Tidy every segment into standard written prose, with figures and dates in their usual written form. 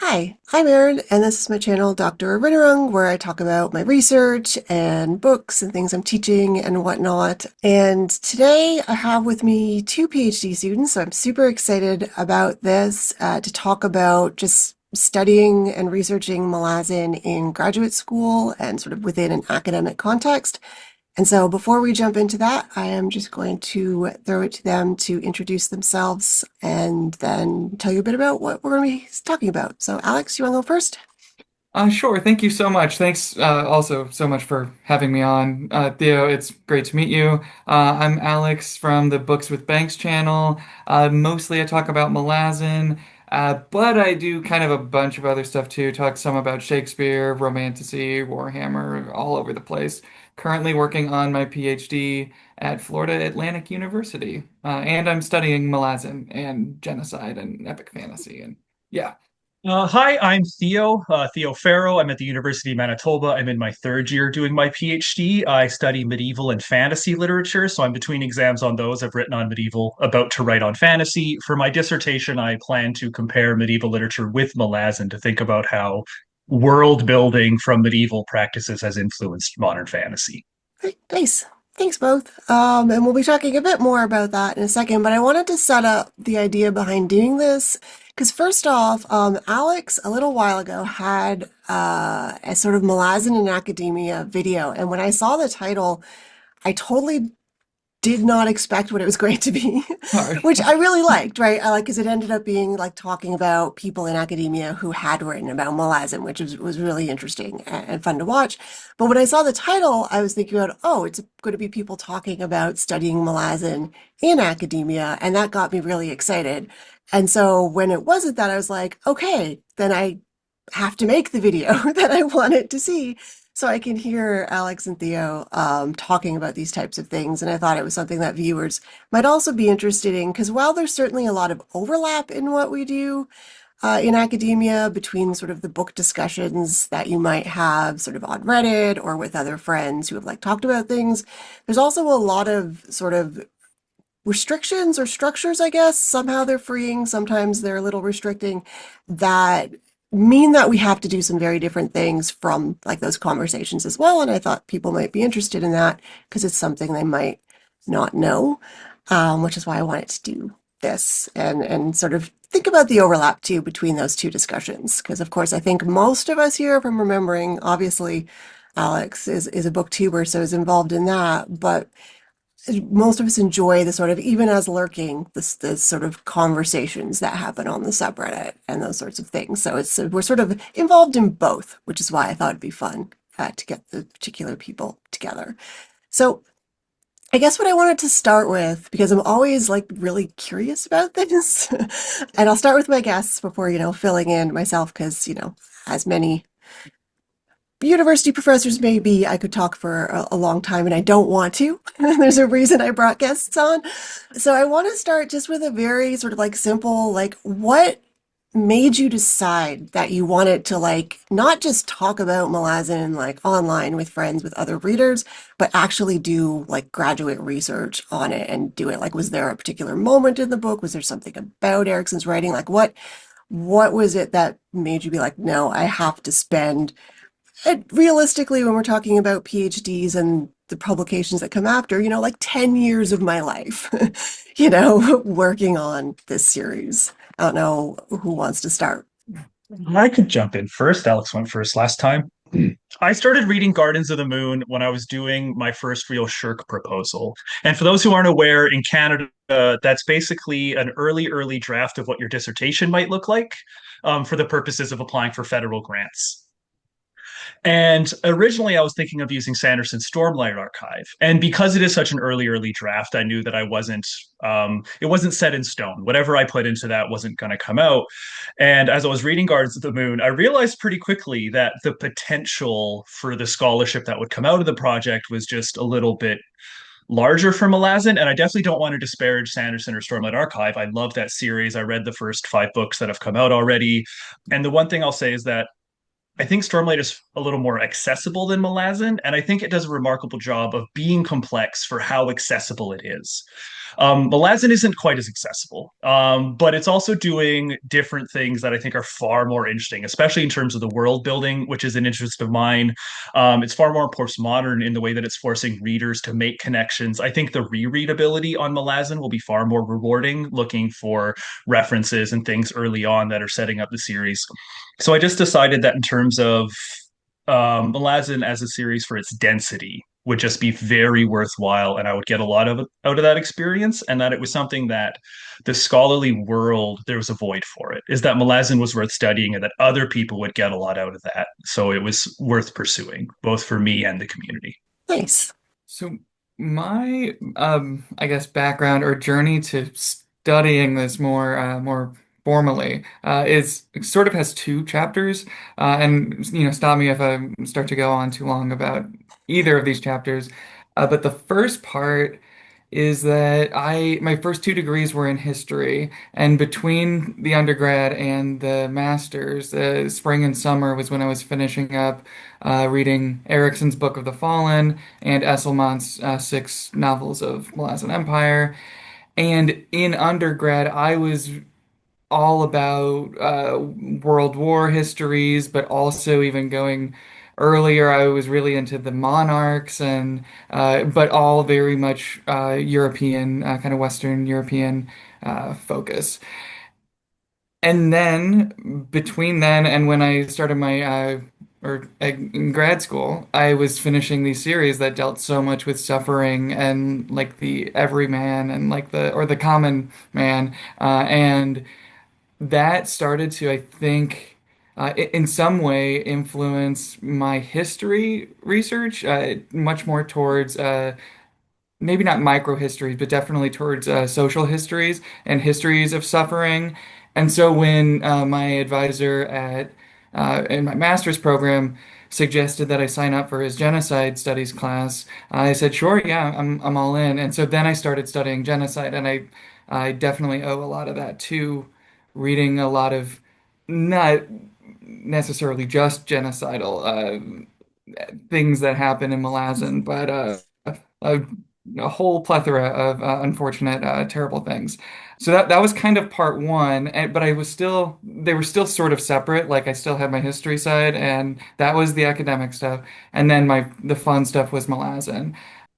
Hi, I'm Erin, and this is my channel, Dr. Rinnerung, where I talk about my research and books and things I'm teaching and whatnot. And today I have with me two PhD students, so I'm super excited about this to talk about just studying and researching Malazan in graduate school and sort of within an academic context. And so before we jump into that, I am just going to throw it to them to introduce themselves and then tell you a bit about what we're going to be talking about. So Alex, you want to go first? Sure. Thank you so much. Thanks also so much for having me on. Theo, it's great to meet you. I'm Alex from the Books with Banks channel. Mostly I talk about Malazan, but I do kind of a bunch of other stuff too. Talk some about Shakespeare, Romanticy, Warhammer, all over the place. Currently working on my PhD at Florida Atlantic University. And I'm studying Malazan and genocide and epic fantasy. And yeah. Hi, I'm Theo, Theo Farrow. I'm at the University of Manitoba. I'm in my third year doing my PhD. I study medieval and fantasy literature, so I'm between exams on those. I've written on medieval, about to write on fantasy. For my dissertation, I plan to compare medieval literature with Malazan to think about how world building from medieval practices has influenced modern fantasy. Great, nice. Thanks both. And we'll be talking a bit more about that in a second, but I wanted to set up the idea behind doing this because first off, Alex a little while ago had a sort of Malazan in academia video, and when I saw the title, I totally did not expect what it was going to be, which I really liked, right? I like because it ended up being like talking about people in academia who had written about Malazan, which was really interesting and fun to watch. But when I saw the title, I was thinking about, oh, it's going to be people talking about studying Malazan in academia, and that got me really excited. And so when it wasn't that, I was like, okay, then I have to make the video that I wanted to see so I can hear Alex and Theo talking about these types of things. And I thought it was something that viewers might also be interested in, because while there's certainly a lot of overlap in what we do in academia between sort of the book discussions that you might have sort of on Reddit or with other friends who have like talked about things, there's also a lot of sort of restrictions or structures, I guess. Somehow they're freeing, sometimes they're a little restricting, that mean that we have to do some very different things from like those conversations as well. And I thought people might be interested in that because it's something they might not know, which is why I wanted to do this and sort of think about the overlap too between those two discussions. Because of course, I think most of us here, if I'm remembering, obviously Alex is a booktuber, so is involved in that, but most of us enjoy the sort of, even as lurking, the sort of conversations that happen on the subreddit and those sorts of things. So it's we're sort of involved in both, which is why I thought it'd be fun to get the particular people together. So I guess what I wanted to start with, because I'm always like really curious about this, and I'll start with my guests before, filling in myself, because, as many university professors maybe I could talk for a long time and I don't want to. There's a reason I brought guests on. So I want to start just with a very sort of like simple, like what made you decide that you wanted to like not just talk about Malazan like online with friends with other readers, but actually do like graduate research on it and do it? Like, was there a particular moment in the book? Was there something about Erikson's writing? Like what was it that made you be like, no, I have to spend realistically, when we're talking about PhDs and the publications that come after, like 10 years of my life, working on this series. I don't know who wants to start. I could jump in first. Alex went first last time. I started reading Gardens of the Moon when I was doing my first real Shirk proposal. And for those who aren't aware, in Canada, that's basically an early draft of what your dissertation might look like for the purposes of applying for federal grants. And originally, I was thinking of using Sanderson's Stormlight Archive. And because it is such an early draft, I knew that it wasn't set in stone. Whatever I put into that wasn't going to come out. And as I was reading Gardens of the Moon, I realized pretty quickly that the potential for the scholarship that would come out of the project was just a little bit larger for Malazan, and I definitely don't want to disparage Sanderson or Stormlight Archive. I love that series. I read the first 5 books that have come out already. And the one thing I'll say is that I think Stormlight is a little more accessible than Malazan, and I think it does a remarkable job of being complex for how accessible it is. Malazan isn't quite as accessible, but it's also doing different things that I think are far more interesting, especially in terms of the world building, which is an interest of mine. It's far more postmodern in the way that it's forcing readers to make connections. I think the rereadability on Malazan will be far more rewarding, looking for references and things early on that are setting up the series. So I just decided that in terms of Malazan as a series for its density would just be very worthwhile, and I would get a lot of out of that experience, and that it was something that the scholarly world there was a void for it. Is that Malazan was worth studying, and that other people would get a lot out of that, so it was worth pursuing, both for me and the community. Nice. So my I guess background or journey to studying this more formally is sort of has two chapters, and stop me if I start to go on too long about either of these chapters. But the first part is that my first two degrees were in history, and between the undergrad and the master's, spring and summer was when I was finishing up reading Erikson's Book of the Fallen and Esselmont's six novels of Malazan Empire. And in undergrad, I was all about World War histories, but also even going earlier, I was really into the monarchs and but all very much European, kind of Western European focus. And then between then and when I started my in grad school, I was finishing these series that dealt so much with suffering and like the everyman and like the common man, and that started to, I think, in some way influence my history research, much more towards maybe not microhistories, but definitely towards social histories and histories of suffering. And so when my advisor at in my master's program suggested that I sign up for his genocide studies class, I said, sure, yeah, I'm all in. And so then I started studying genocide, and I definitely owe a lot of that to reading a lot of not necessarily just genocidal things that happen in Malazan, but a, a whole plethora of unfortunate, terrible things. So that was kind of part one, but I was still they were still sort of separate. Like I still had my history side, and that was the academic stuff, and then the fun stuff was Malazan.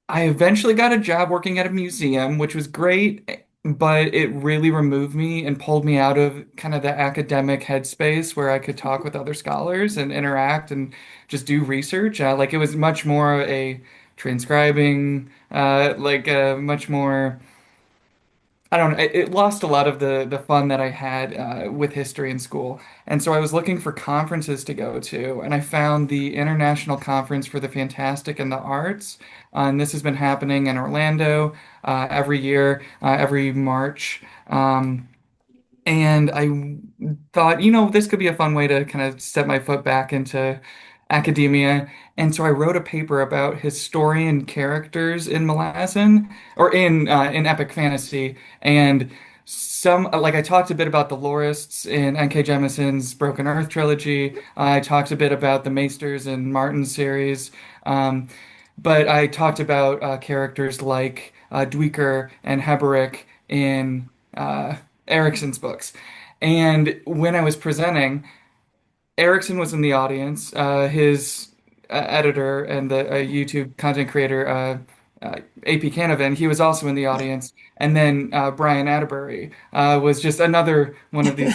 I eventually got a job working at a museum, which was great, but it really removed me and pulled me out of kind of the academic headspace where I could talk with other scholars and interact and just do research. Like it was much more a transcribing, like much more. I don't know. It lost a lot of the fun that I had with history in school. And so I was looking for conferences to go to, and I found the International Conference for the Fantastic and the Arts. And this has been happening in Orlando every year, every March. And I thought, this could be a fun way to kind of step my foot back into academia. And so I wrote a paper about historian characters in Malazan or in epic fantasy. And like I talked a bit about the lorists in N.K. Jemison's Broken Earth trilogy. I talked a bit about the Maesters in Martin's series. Um, but I talked about characters like Dwicker and Heberick in Erikson's books. And when I was presenting, Erikson was in the audience. His editor and the YouTube content creator, AP Canavan, he was also in the audience. And then Brian Atterbury was just another one of these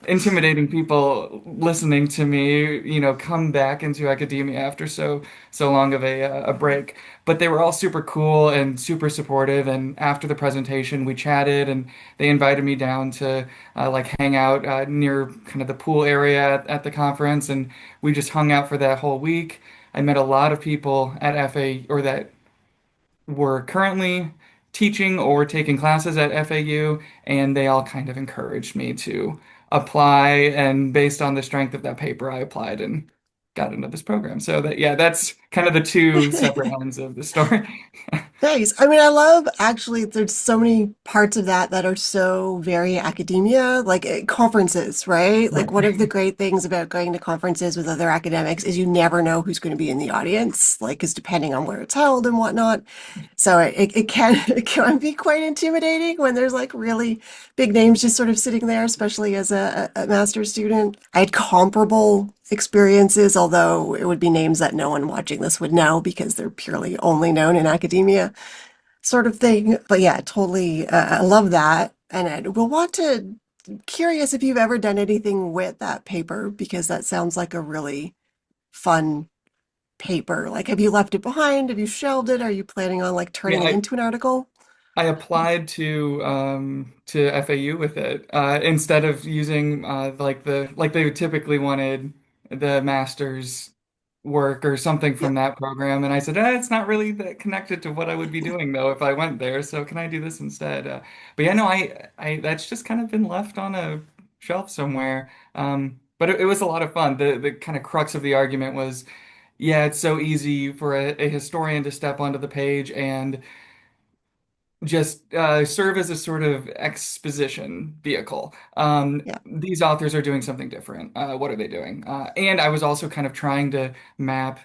intimidating people listening to me, come back into academia after so long of a break. But they were all super cool and super supportive. And after the presentation, we chatted, and they invited me down to like hang out near kind of the pool area at the conference, and we just hung out for that whole week. I met a lot of people at FA or that were currently teaching or taking classes at FAU, and they all kind of encouraged me to apply. And based on the strength of that paper, I applied and got into this program. So yeah, that's kind of the two separate ends of the story. Nice. I mean, I love actually, there's so many parts of that that are so very academia, like conferences, right? Like, Right. one of the great things about going to conferences with other academics is you never know who's going to be in the audience, like, because depending on where it's held and whatnot. So it can it can be quite intimidating when there's like really big names just sort of sitting there, especially as a master's student. I had comparable experiences, although it would be names that no one watching this would know because they're purely only known in academia, sort of thing. But yeah, totally, I love that. And I will want to, curious if you've ever done anything with that paper because that sounds like a really fun paper. Like, have you left it behind? Have you shelved it? Are you planning on like Yeah, turning it into an article? I applied to FAU with it instead of using like they typically wanted the master's work or something Yeah, from that program, and I said, it's not really that connected to what I would be doing though if I went there. So can I do this instead? But yeah, no, I that's just kind of been left on a shelf somewhere. But it was a lot of fun. The kind of crux of the argument was, yeah, it's so easy for a historian to step onto the page and just serve as a sort of exposition vehicle. yeah, These authors are doing something different. What are they doing? And I was also kind of trying to map,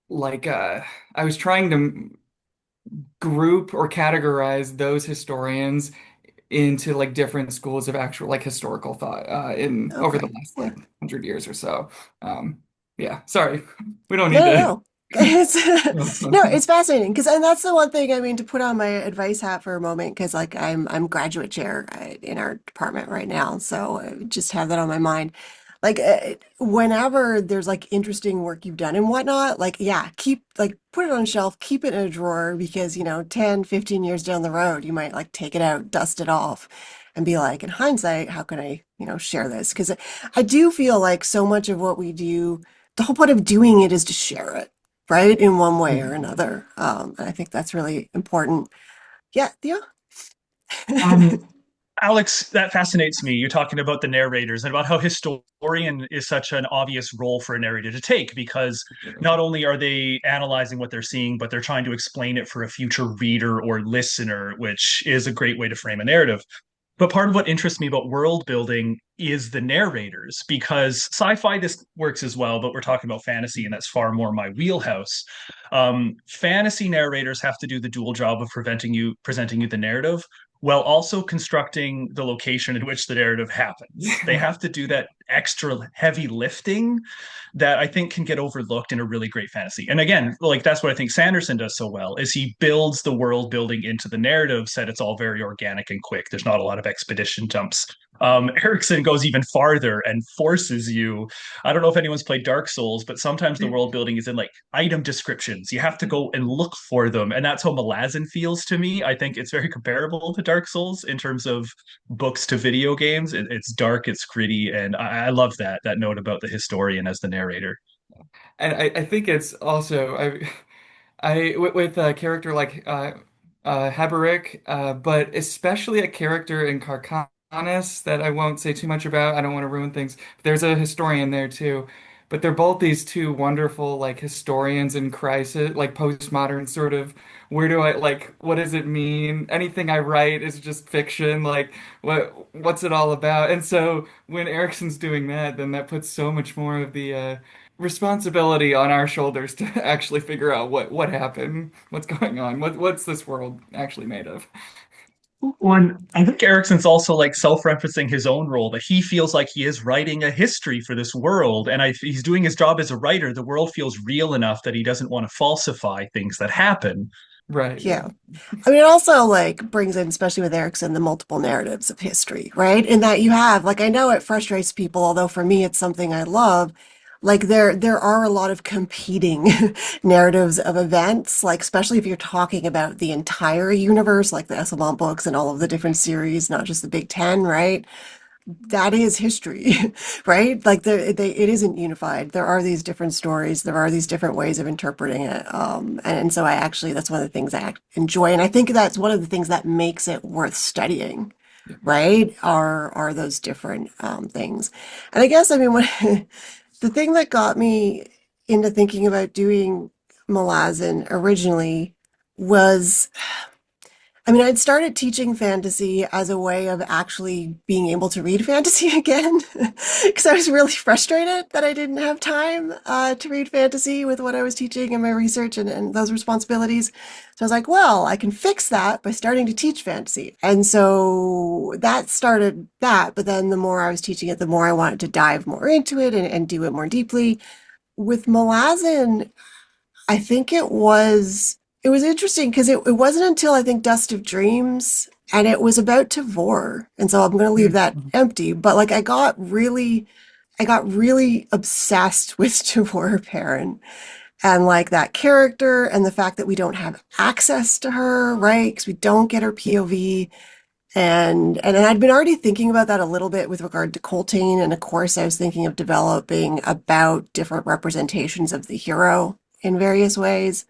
like, I was trying to group or categorize those historians into like different schools of actual like historical thought in over the okay, last yeah. like 100 years or so. Um, yeah, sorry, we don't need No, no, to. no. It's no, it's fascinating because, and that's the one thing I mean to put on my advice hat for a moment because like I'm graduate chair in our department right now, so I just have that on my mind. Like whenever there's like interesting work you've done and whatnot, like yeah, keep like put it on a shelf, keep it in a drawer because 10, 15 years down the road, you might like take it out, dust it off, and be like, in hindsight, how can I, share this? Because I do feel like so much of what we do, the whole point of doing it is to share it, right? In one way or another. And I think that's really important. Yeah, yeah. Um, Alex, that fascinates me. You're talking about the narrators and about how historian is such an obvious role for a narrator to take because not only are they analyzing what they're seeing, but they're trying to explain it for a future reader or listener, which is a great way to frame a narrative. But part of what interests me about world building is the narrators, because sci-fi this works as well, but we're talking about fantasy, and that's far more my wheelhouse. Fantasy narrators have to do the dual job of presenting you the narrative, while also constructing the location in which the narrative happens. They Yeah. have to do that extra heavy lifting that I think can get overlooked in a really great fantasy. And again, like that's what I think Sanderson does so well is he builds the world building into the narrative so that it's all very organic and quick. There's not a lot of expedition jumps. Erikson goes even farther and forces you. I don't know if anyone's played Dark Souls, but sometimes the world building is in like item descriptions. You have to go and look for them, and that's how Malazan feels to me. I think it's very comparable to Dark Souls in terms of books to video games. It's dark, it's gritty, and I love that note about the historian as the narrator. And I think it's also with a character like Haberic, but especially a character in Carcanis that I won't say too much about. I don't want to ruin things. There's a historian there too, but they're both these two wonderful like historians in crisis, like postmodern sort of. Where do I like? What does it mean? Anything I write is just fiction. Like what's it all about? And so when Erikson's doing that, then that puts so much more of the responsibility on our shoulders to actually figure out what happened, what's going on, what's this world actually made of. One, I think Erickson's also like self-referencing his own role that he feels like he is writing a history for this world, and he's doing his job as a writer. The world feels real enough that he doesn't want to falsify things that happen. Right, yeah. Yeah. I mean, it also like brings in, especially with Erikson, the multiple narratives of history, right? In that you have, like, I know it frustrates people, although for me it's something I love. Like there are a lot of competing narratives of events, like especially if you're talking about the entire universe, like the Esselmont books and all of the different series, not just the Big Ten, right? That is history, right? Like it isn't unified. There are these different stories. There are these different ways of interpreting it. And so I actually, that's one of the things I enjoy. And I think that's one of the things that makes it worth studying, Yeah. right? Are those different things. And I guess, I mean, the thing that got me into thinking about doing Malazan originally was I mean, I'd started teaching fantasy as a way of actually being able to read fantasy again, because I was really frustrated that I didn't have time to read fantasy with what I was teaching and my research and those responsibilities. So I was like, well, I can fix that by starting to teach fantasy. And so that started that, but then the more I was teaching it, the more I wanted to dive more into it and do it more deeply. With Malazan, I think it was interesting because it wasn't until I think Dust of Dreams and it was about Tavor. And so I'm going to leave that Mhm. empty, but like I got really obsessed with Tavor Perrin and like that character and the fact that we don't have access to her, right? Because we don't get her POV. And I'd been already thinking about that a little bit with regard to Coltane, and of course I was thinking of developing about different representations of the hero in various ways,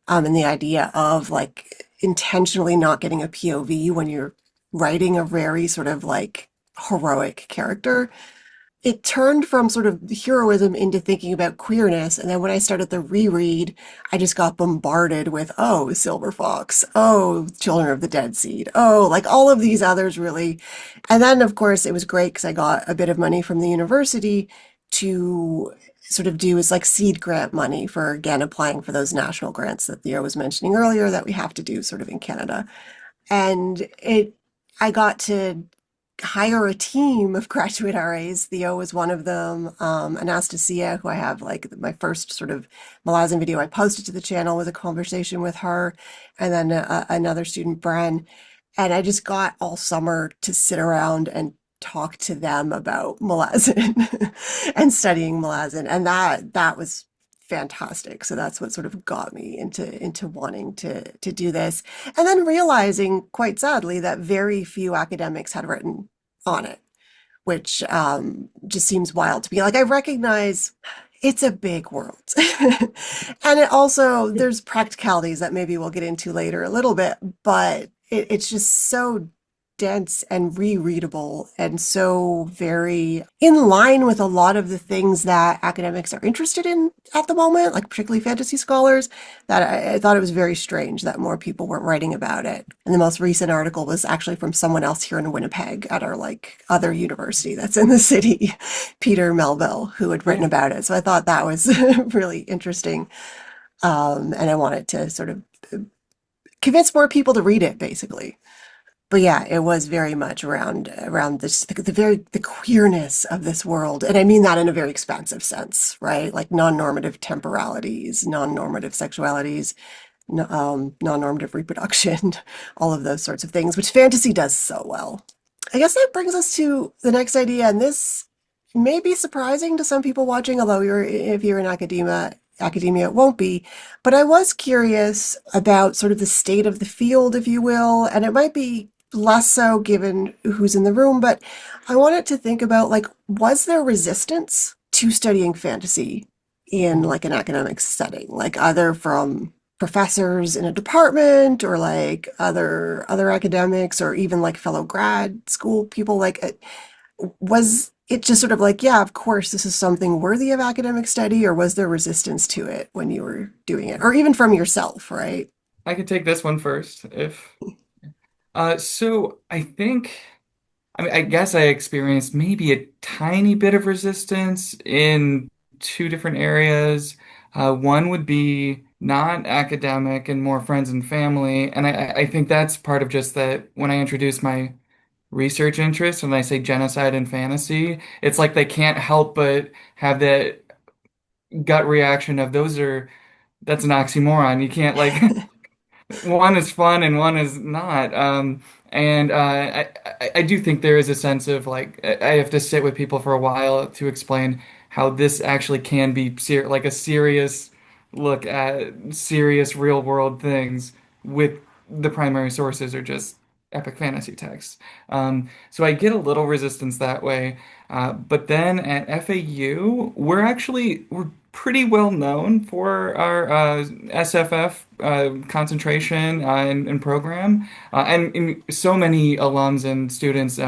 and the idea of like intentionally not getting a POV when you're writing a very sort of like heroic character. It turned from sort of heroism into thinking about queerness. And then when I started the reread, I just got bombarded with, oh, Silver Fox, oh, Children of the Dead Seed, oh, like all of these others really. And then, of course, it was great because I got a bit of money from the university to sort of do as like seed grant money for, again, applying for those national grants that Theo was mentioning earlier that we have to do sort of in Canada. And I got to hire a team of graduate RAs. Theo was one of them. Anastasia, who I have like my first sort of Malazan video I posted to the channel was a conversation with her, and then another student, Bren. And I just got all summer to sit around and talk to them about Malazan and studying Malazan, and that was fantastic. So that's what sort of got me into wanting to do this. And then realizing, quite sadly, that very few academics had written on it, which just seems wild to me. Like, I recognize it's a big world. And it also, there's practicalities that maybe we'll get into later a little bit, but it's just so dense and rereadable and so very in line with a lot of the things that academics are interested in at the moment, like particularly fantasy scholars, that I thought it was very strange that more people weren't writing about it. And the most recent article was actually from someone else here in Winnipeg at our like other university that's in the city, Peter Melville, who had written Oh, about it. So I thought that was really interesting. And I wanted to sort of convince more people to read it, basically. But yeah, it was very much around this the very the queerness of this world, and I mean that in a very expansive sense, right? Like non-normative temporalities, non-normative sexualities, non-normative reproduction, all of those sorts of things, which fantasy does so well. I guess that brings us to the next idea, and this may be surprising to some people watching, although if you're in academia it won't be. But I was curious about sort of the state of the field, if you will, and it might be less so given who's in the room, but I wanted to think about like, was there resistance to studying fantasy in mhm. like an academic setting, like either from professors in a department or like other academics or even like fellow grad school people like was it just sort of like, yeah, of course, this is something worthy of academic study, or was there resistance to it when you were doing it, or even from yourself, right? I could take this one first if so I think I mean I guess I experienced maybe a tiny bit of resistance in two different areas. One would be not academic and more friends and family, and I think that's part of just that when I introduce my research interest and I say genocide and fantasy, it's like they can't help but have that gut reaction of that's an oxymoron. You can't like one is fun and one is not. And I do think there is a sense of like I have to sit with people for a while to explain how this actually can be like a serious look at serious real world things with the primary sources are just epic fantasy texts. So I get a little resistance that way. But then at FAU, we're pretty well known for our SFF concentration and program, and so many alums and students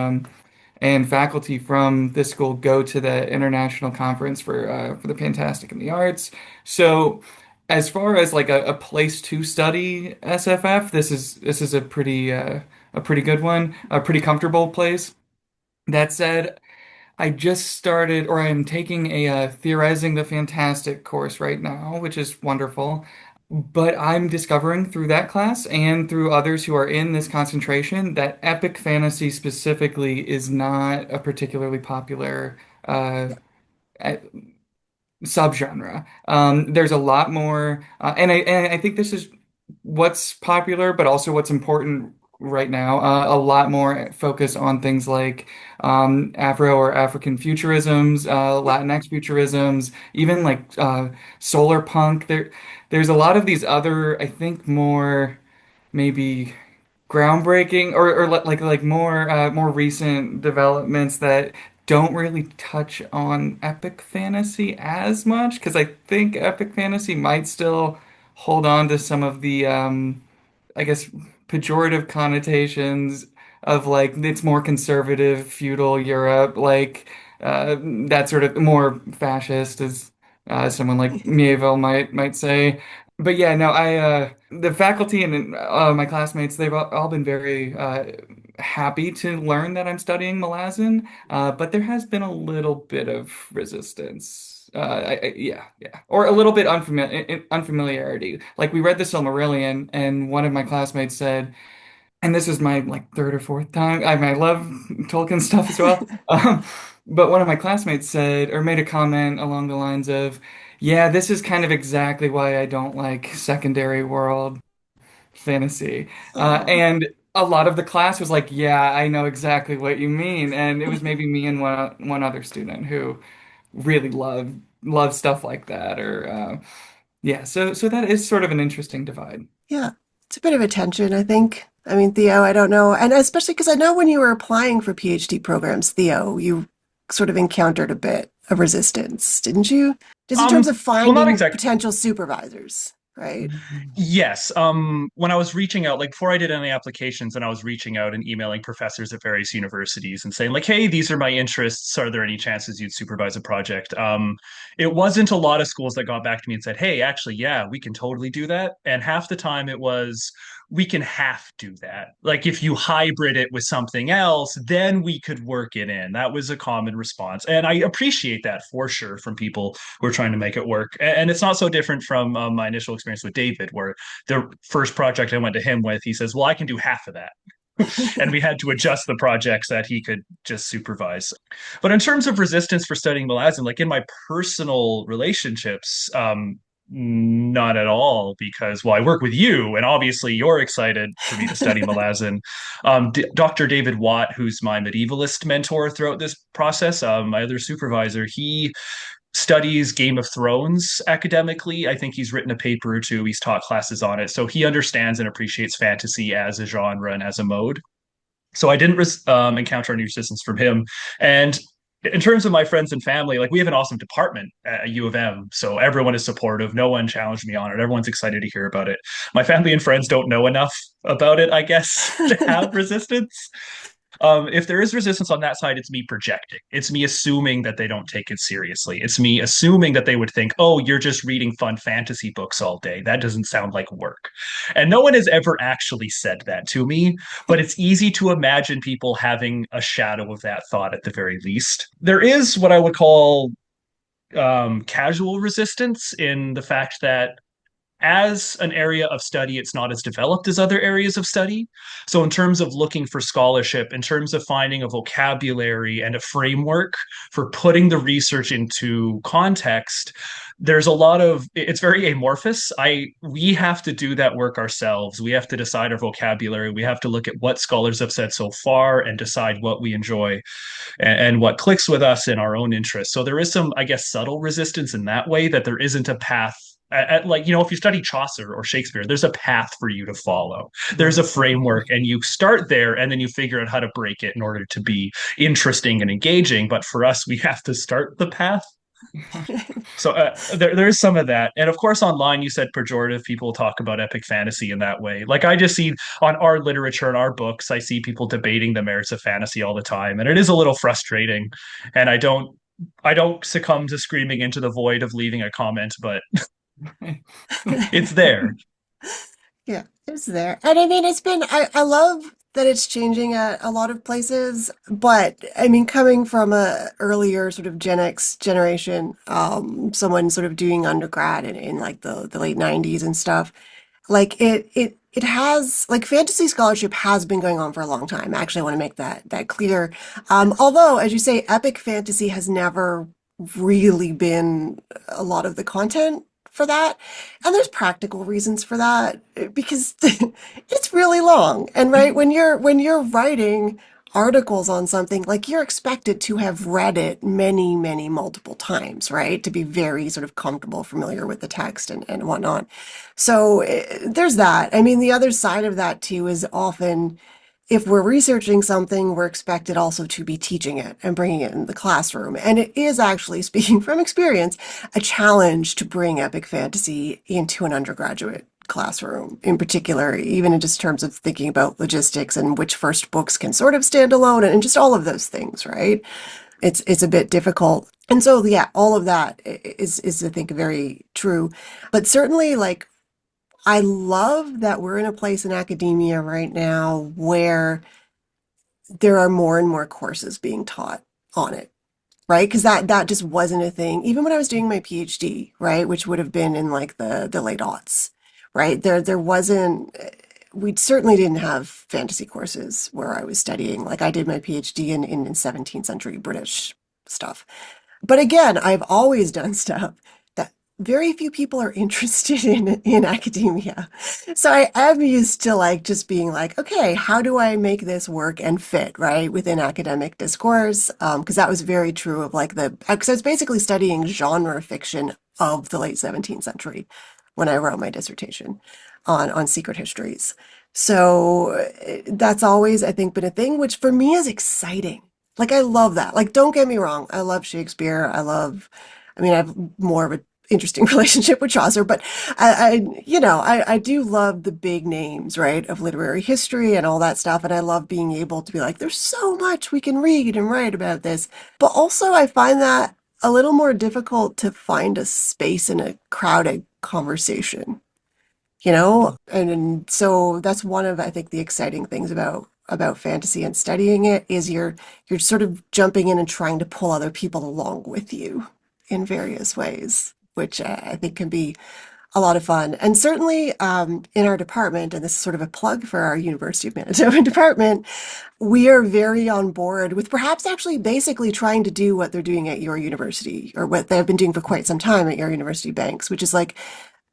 and faculty from this school go to the international conference for the Fantastic and the Arts. So as far as like a place to study SFF, this is a pretty good one, a pretty comfortable place. That said, I just started, or I'm taking a Theorizing the Fantastic course right now, which is wonderful. But I'm discovering through that class and through others who are in this concentration that epic fantasy specifically is not a particularly popular uh, subgenre. There's a lot more, and I think this is what's popular, but also what's important right now. A lot more focus on things like Afro or African futurisms, Latinx futurisms, even like solar punk. There's a lot of these other, I think, more maybe groundbreaking or like more recent developments that don't really touch on epic fantasy as much because I think epic fantasy might still hold on to some of the I guess pejorative connotations of like it's more conservative feudal Europe like that sort of more fascist as someone like Melville might say. But yeah, no, I the faculty and my classmates, they've all been very happy to learn that I'm studying Malazan, but there has been a little bit of resistance. Yeah, or a little bit unfamiliarity. Like we read the Silmarillion, and one of my classmates said, and this is my like third or fourth time. I love Tolkien stuff as well. But one of my classmates said or made a comment along the lines of, "Yeah, this is kind of exactly why I don't like secondary world fantasy." Oh, And a lot of the class was like, "Yeah, I know exactly what you mean." And it was maybe me and one other student who really love stuff like that. Or yeah, so that is sort of an interesting divide. yeah. It's a bit of a tension, I think. I mean, Theo, I don't know. And especially because I know when you were applying for PhD programs, Theo, you sort of encountered a bit of resistance, didn't you? Just in terms of Well, not finding exactly. potential supervisors, right? Yes. When I was reaching out, like before I did any applications, and I was reaching out and emailing professors at various universities and saying, like, hey, these are my interests. Are there any chances you'd supervise a project? It wasn't a lot of schools that got back to me and said, hey, actually, yeah, we can totally do that. And half the time it was, we can half do that. Like if you hybrid it with something else, then we could work it in. That was a common response. And I appreciate that for sure from people who are trying to make it work. And it's not so different from my initial experience with David, where the first project I went to him with, he says, well, I can do half of that. And we had to adjust the projects that he could just supervise. But in terms of resistance for studying Malazan, like in my personal relationships, not at all, because well, I work with you, and obviously you're excited for me to study Malazan. Dr. David Watt, who's my medievalist mentor throughout this process, my other supervisor, he studies Game of Thrones academically. I think he's written a paper or two. He's taught classes on it, so he understands and appreciates fantasy as a genre and as a mode. So I didn't encounter any resistance from him. And in terms of my friends and family, like we have an awesome department at U of M, so everyone is supportive. No one challenged me on it. Everyone's excited to hear about it. My family and friends don't know enough about it, I guess, to have resistance. If there is resistance on that side, it's me projecting. It's me assuming that they don't take it seriously. It's me assuming that they would think, oh, you're just reading fun fantasy books all day. That doesn't sound like work. And no one has ever actually said that to me, but it's easy to imagine people having a shadow of that thought at the very least. There is what I would call casual resistance in the fact that as an area of study, it's not as developed as other areas of study. So, in terms of looking for scholarship, in terms of finding a vocabulary and a framework for putting the research into context, there's a lot of it's very amorphous. We have to do that work ourselves. We have to decide our vocabulary. We have to look at what scholars have said so far and decide what we enjoy and what clicks with us in our own interests. So there is some, I guess, subtle resistance in that way that there isn't a path like if you study Chaucer or Shakespeare, there's a path for you to follow. There's a framework, and you start there, and then you figure out how to break it in order to be interesting and engaging. But for us, we have to start the path. So there is some of that, and of course, online you said pejorative. People talk about epic fantasy in that way. Like I just see on our literature and our books, I see people debating the merits of fantasy all the time, and it is a little frustrating. And I don't succumb to screaming into the void of leaving a comment, but It's there. Yeah, it's there. And I mean, I love that it's changing at a lot of places, but I mean, coming from a earlier sort of Gen X generation, someone sort of doing undergrad in like the late 90s and stuff, like it has like fantasy scholarship has been going on for a long time. Actually, I want to make that clear. Although, as you say, epic fantasy has never really been a lot of the content for that. And there's practical reasons for that because it's really long. And right, when you're writing articles on something, like you're expected to have read it many, many multiple times, right? To be very sort of comfortable, familiar with the text and whatnot. So there's that. I mean, the other side of that too is often if we're researching something, we're expected also to be teaching it and bringing it in the classroom. And it is actually, speaking from experience, a challenge to bring epic fantasy into an undergraduate classroom, in particular, even in just terms of thinking about logistics and which first books can sort of stand alone and just all of those things, right? It's a bit difficult. And so, yeah, all of that is I think very true. But certainly, like, I love that we're in a place in academia right now where there are more and more courses being taught on it, right? Because that just wasn't a thing. Even when I was doing my PhD, right, which would have been in like the late aughts, right? There wasn't. We certainly didn't have fantasy courses where I was studying. Like I did my PhD in 17th century British stuff. But again, I've always done stuff that very few people are interested in academia. So I am used to like just being like, okay, how do I make this work and fit, right, within academic discourse? Because that was very true of like because I was basically studying genre fiction of the late 17th century when I wrote my dissertation on secret histories. So that's always, I think, been a thing, which for me is exciting. Like I love that. Like don't get me wrong, I love Shakespeare. I mean, I have more of an interesting relationship with Chaucer, but I do love the big names, right, of literary history and all that stuff. And I love being able to be like, there's so much we can read and write about this. But also I find that a little more difficult to find a space in a crowded conversation, and so that's one of I think the exciting things about fantasy and studying it is you're sort of jumping in and trying to pull other people along with you in various ways, which I think can be a lot of fun. And certainly in our department, and this is sort of a plug for our University of Manitoba department, we are very on board with perhaps actually basically trying to do what they're doing at your university or what they've been doing for quite some time at your university banks, which is like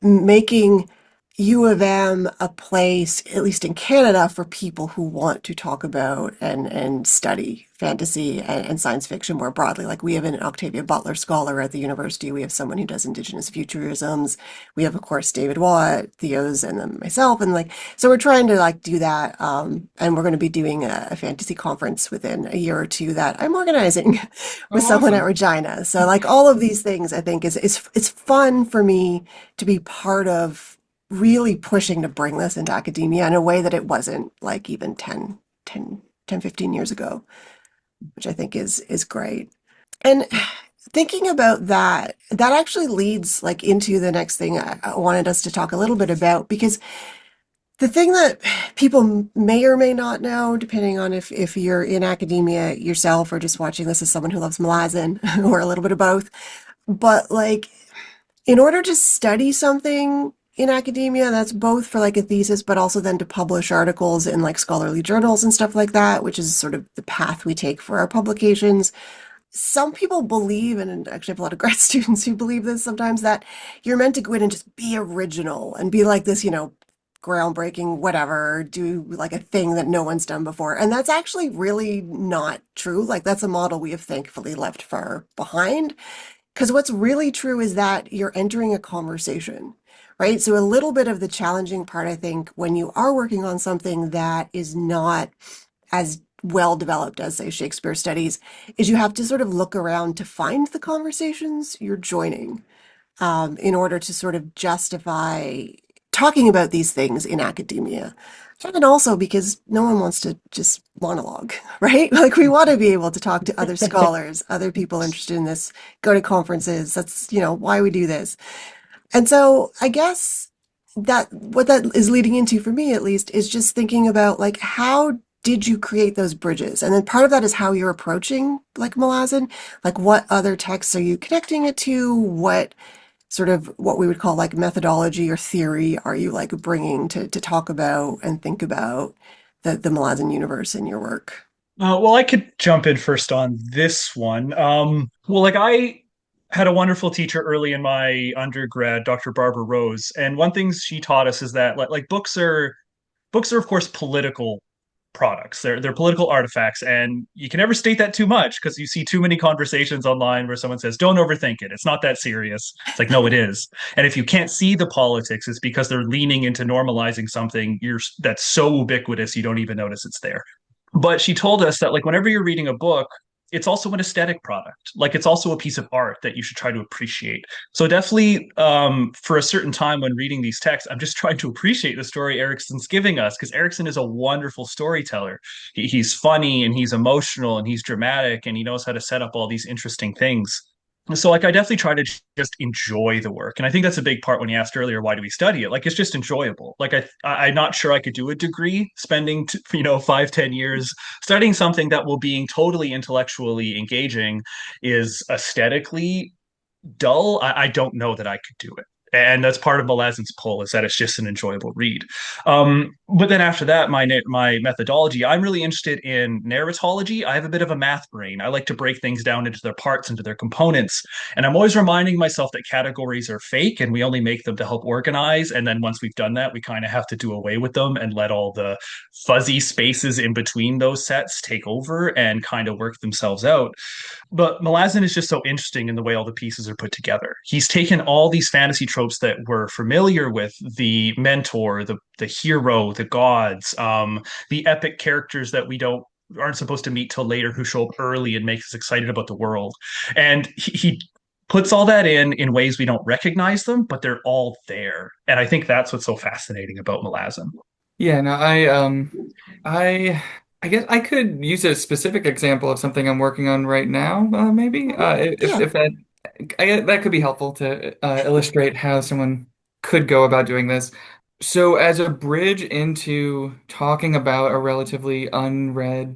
making U of M a place, at least in Canada, for people who want to talk about and study fantasy and science fiction more broadly. Like we have an Octavia Butler scholar at the university. We have someone who does Indigenous futurisms. We have, of course, David Watt, Theo's, and then myself. And like, so we're trying to like do that. And we're going to be doing a fantasy conference within a year or two that I'm organizing with Oh, someone at awesome. Regina. So like all of these things, I think is it's fun for me to be part of really pushing to bring this into academia in a way that it wasn't like even 15 years ago, which I think is great. And thinking about that, that actually leads like into the next thing I wanted us to talk a little bit about, because the thing that people may or may not know, depending on if you're in academia yourself or just watching this as someone who loves Malazan or a little bit of both, but like in order to study something in academia, that's both for like a thesis, but also then to publish articles in like scholarly journals and stuff like that, which is sort of the path we take for our publications. Some people believe, and actually I have a lot of grad students who believe this sometimes, that you're meant to go in and just be original and be like this, groundbreaking, whatever, do like a thing that no one's done before. And that's actually really not true. Like that's a model we have thankfully left far behind. Because what's really true is that you're entering a conversation, right? So a little bit of the challenging part, I think, when you are working on something that is not as well developed as, say, Shakespeare studies, is you have to sort of look around to find the conversations you're joining in order to sort of justify talking about these things in academia. And also because no one wants to just monologue, right? Like we want to be able to talk to other scholars, other people interested in this, go to conferences. That's, why we do this. And so I guess that what that is leading into for me at least is just thinking about like how did you create those bridges? And then part of that is how you're approaching like Malazan, like what other texts are you connecting it to? What sort of what we would call like methodology or theory are you like bringing to talk about and think about the Malazan universe in your work? Well, I could jump in first on this one. Well, like I had a wonderful teacher early in my undergrad, Dr. Barbara Rose, and one thing she taught us is that like books are of course political products. They're political artifacts, and you can never state that too much because you see too many conversations online where someone says, "Don't overthink it. It's not that serious." It's like, no, it is. And if you can't see the politics, it's because they're leaning into normalizing something that's so ubiquitous you don't even notice it's there. But she told us that like whenever you're reading a book, it's also an aesthetic product. Like it's also a piece of art that you should try to appreciate. So definitely, for a certain time when reading these texts, I'm just trying to appreciate the story Erikson's giving us because Erikson is a wonderful storyteller. He's funny and he's emotional and he's dramatic and he knows how to set up all these interesting things. So like I definitely try to just enjoy the work. And I think that's a big part when you asked earlier, why do we study it? Like it's just enjoyable. Like I'm not sure I could do a degree spending 5, 10 years studying something that will being totally intellectually engaging is aesthetically dull. I don't know that I could do it. And that's part of Malazan's pull is that it's just an enjoyable read. But then after that, my methodology, I'm really interested in narratology. I have a bit of a math brain. I like to break things down into their parts, into their components. And I'm always reminding myself that categories are fake and we only make them to help organize. And then once we've done that, we kind of have to do away with them and let all the fuzzy spaces in between those sets take over and kind of work themselves out. But Malazan is just so interesting in the way all the pieces are put together. He's taken all these fantasy tropes that we're familiar with, the mentor, the hero, the gods, the epic characters that we don't aren't supposed to meet till later who show up early and make us excited about the world. And he puts all that in ways we don't recognize them, but they're all there. And I think that's what's so fascinating about Malazan. Yeah, no, I I guess I could use a specific example of something I'm working on right now, maybe. Mhm. Yeah. If that that could be helpful to illustrate how someone could go about doing this. So, as a bridge into talking about a relatively unread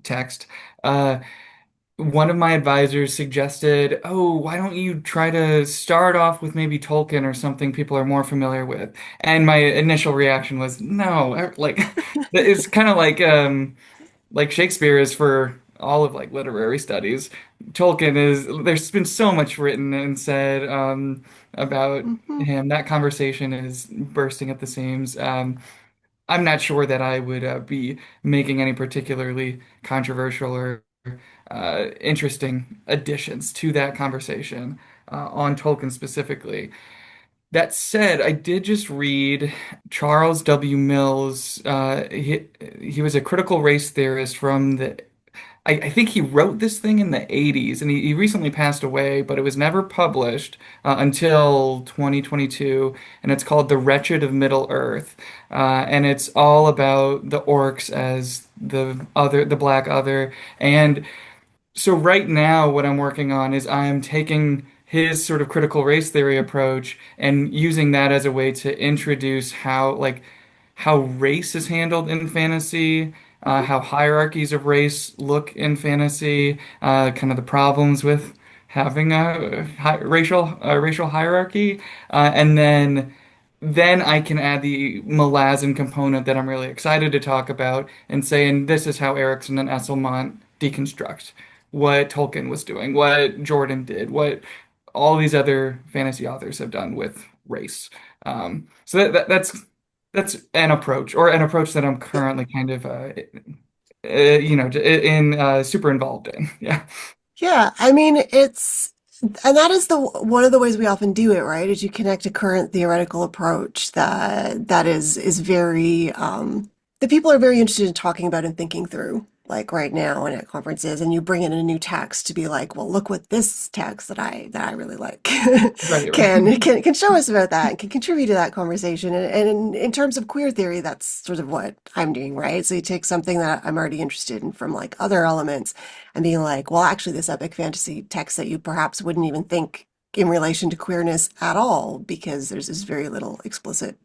text, uh, one of my advisors suggested, "Oh, why don't you try to start off with maybe Tolkien or something people are more familiar with?" And my initial reaction was, "No, like it's kind of like Shakespeare is for all of like literary studies. Tolkien is there's been so much written and said about Hmm. him. That conversation is bursting at the seams. I'm not sure that I would be making any particularly controversial or interesting additions to that conversation on Tolkien specifically. That said, I did just read Charles W. Mills. He was a critical race theorist from the I think he wrote this thing in the 80s and he recently passed away, but it was never published until 2022. And it's called The Wretched of Middle Earth. And it's all about the orcs as the black other. And so right now, what I'm working on is I'm taking his sort of critical race theory approach and using that as a way to introduce how race is handled in fantasy, how hierarchies of race look in fantasy, kind of the problems with having a racial hierarchy, and then I can add the Malazan component that I'm really excited to talk about and say, and this is how Erikson and Esselmont deconstruct what Tolkien was doing, what Jordan did, what all these other fantasy authors have done with race. So that's an approach, or an approach that I'm currently kind of in super involved in. Yeah. Yeah, I mean, and that is the one of the ways we often do it, right? Is you connect a current theoretical approach that is very that people are very interested in talking about and thinking through, like right now and at conferences, and you bring in a new text to be like, well, look what this text that I really like Right, right. can show us about that and can contribute to that conversation. And in terms of queer theory, that's sort of what I'm doing, right? So you take something that I'm already interested in from like other elements and being like, well, actually, this epic fantasy text that you perhaps wouldn't even think in relation to queerness at all, because there's this very little explicit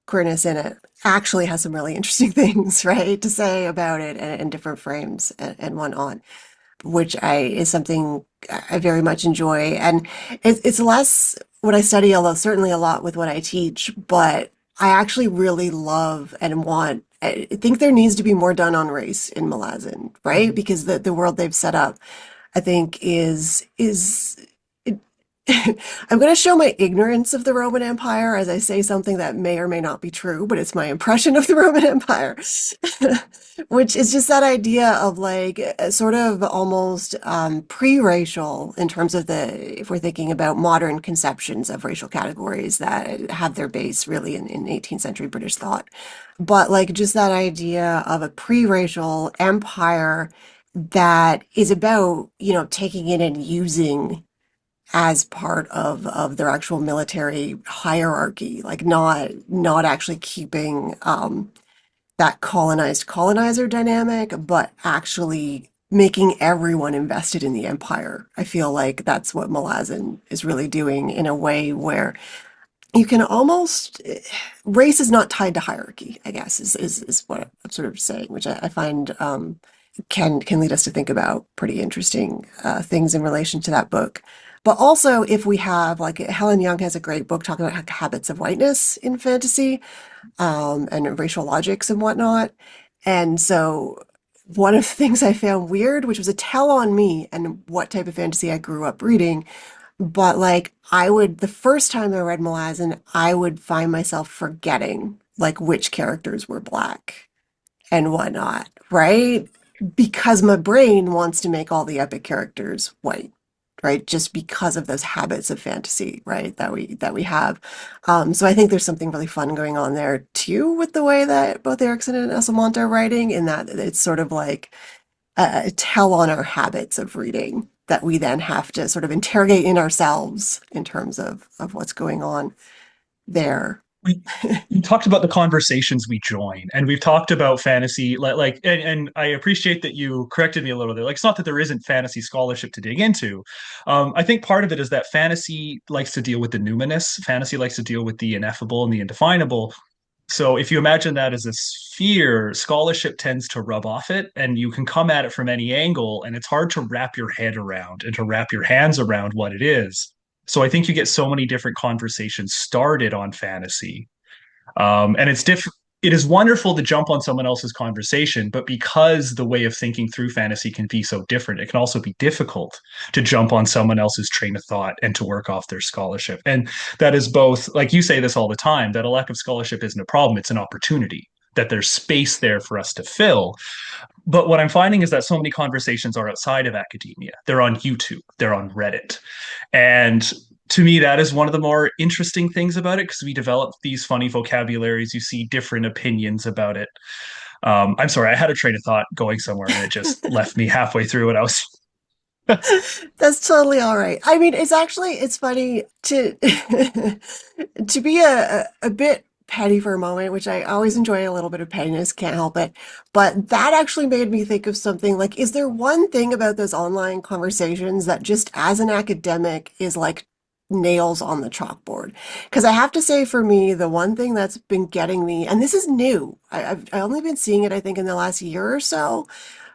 queerness in it, actually has some really interesting things, right, to say about it and different frames and whatnot, which I is something I very much enjoy. And it's less what I study, although certainly a lot with what I teach, but I actually really love and want, I think there needs to be more done on race in Malazan, right? Mhm. Because the world they've set up, I think is it, I'm going to show my ignorance of the Roman Empire as I say something that may or may not be true, but it's my impression of the Roman Empire, which is just that idea of like sort of almost pre-racial in terms of the, if we're thinking about modern conceptions of racial categories that have their base really in 18th century British thought. But like just that idea of a pre-racial empire that is about, taking in and using as part of their actual military hierarchy, like not actually keeping that colonized colonizer dynamic, but actually making everyone invested in the empire. I feel like that's what Malazan is really doing in a way where you can almost race is not tied to hierarchy, I guess, is what I'm sort of saying, which I find can lead us to think about pretty interesting things in relation to that book. But also, if we have like Helen Young has a great book talking about habits of whiteness in fantasy, and racial logics and whatnot. And so, one of the things I found weird, which was a tell on me and what type of fantasy I grew up reading, but like the first time I read Malazan, I would find myself forgetting like which characters were black and whatnot, right? Because my brain wants to make all the epic characters white, right? Just because of those habits of fantasy, right? That we have. So I think there's something really fun going on there too with the way that both Erikson and Esselmont are writing, in that it's sort of like a tell on our habits of reading that we then have to sort of interrogate in ourselves in terms of what's going on there. we you talked about the conversations we join, and we've talked about fantasy and I appreciate that you corrected me a little bit. Like, it's not that there isn't fantasy scholarship to dig into. I think part of it is that fantasy likes to deal with the numinous, fantasy likes to deal with the ineffable and the indefinable. So if you imagine that as a sphere, scholarship tends to rub off it, and you can come at it from any angle, and it's hard to wrap your head around and to wrap your hands around what it is. So I think you get so many different conversations started on fantasy, and it is wonderful to jump on someone else's conversation, but because the way of thinking through fantasy can be so different, it can also be difficult to jump on someone else's train of thought and to work off their scholarship. And that is both, like you say this all the time, that a lack of scholarship isn't a problem, it's an opportunity. That there's space there for us to fill. But what I'm finding is that so many conversations are outside of academia. They're on YouTube, they're on Reddit. And to me, that is one of the more interesting things about it, because we develop these funny vocabularies. You see different opinions about it. I'm sorry, I had a train of thought going somewhere and it just left me halfway through what I was. That's totally all right. I mean, it's funny to to be a bit petty for a moment, which I always enjoy a little bit of pettiness, can't help it. But that actually made me think of something like, is there one thing about those online conversations that just as an academic is like nails on the chalkboard? Because I have to say, for me, the one thing that's been getting me, and this is new, I only been seeing it, I think, in the last year or so,